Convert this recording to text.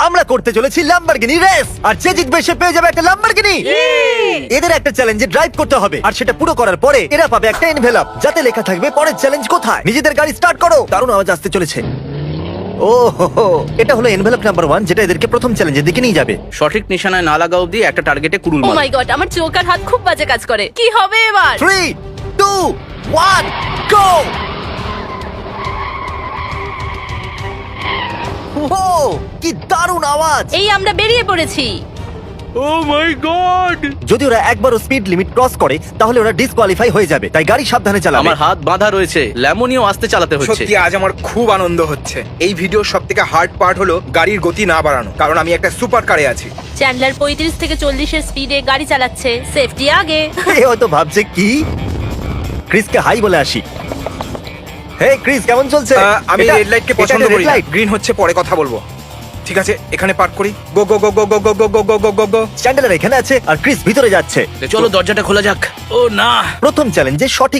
আমরা করতে চলেছি ল্যাম্বরগিনি রেস, আর যে জিতবে সে পেয়ে যাবে একটা ল্যাম্বরগিনি। এদের একটা চ্যালেঞ্জে ড্রাইভ করতে হবে, আর সেটা পুরো করার পরে এরা পাবে একটা এনভেলপ যাতে লেখা থাকবে পরের চ্যালেঞ্জ কোথায়। নিজেদের গাড়ি স্টার্ট করো, দারুণ আওয়াজ আসতে চলেছে। ও হো হো, এটা হলো এনভেলপ নাম্বার 1, যেটা এদেরকে প্রথম চ্যালেঞ্জের দিকে নিয়ে যাবে। সঠিক নিশানায় না লাগা অবধি একটা টার্গেটে কুড়ুল ও মারো। মাই গড, আমার চোখ আর হাত খুব বাজে কাজ করে। কি হবে এবার? 3, 2, 1, গো! ও কি দারুণ আওয়াজ! এই আমরা বেরিয়ে পড়েছি। ও মাই গড! যদি ওরা একবারও স্পিড লিমিট ক্রস করে তাহলে ওরা ডিসকোয়ালিফাই হয়ে যাবে, তাই গাড়ি সাবধানে চালাবে। আমার হাত বাঁধা রয়েছে, লেমনিও আস্তে চালাতে হচ্ছে। সত্যি আজ আমার খুব আনন্দ হচ্ছে। এই ভিডিওর সব থেকে হার্ড পার্ট হলো গাড়ির গতি না বাড়ানো, কারণ আমি একটা সুপার কারে আছি। চ্যান্ডলার 35 থেকে 40 এর স্পিডে গাড়ি চালাচ্ছে। সেফটি আগে। এ হয়তো ভাবছে কি। ক্রিসকে হাই বলে আসি। হে ক্রিস, কেমন চলছে? আমি রেড লাইটকে পছন্দ করি না, গ্রিন হচ্ছে পরে কথা বলবো। ঠিক আছে, এখানে পার্ক করি। গো গো গো গো গো গো গো গো গো গো গো গো। চ্যান্ডেলার এখানে আছে আর ক্রিস ভিতরে যাচ্ছে। চলো দরজাটা খোলা যাক। ও না! প্রথম চ্যালেঞ্জে সঠিক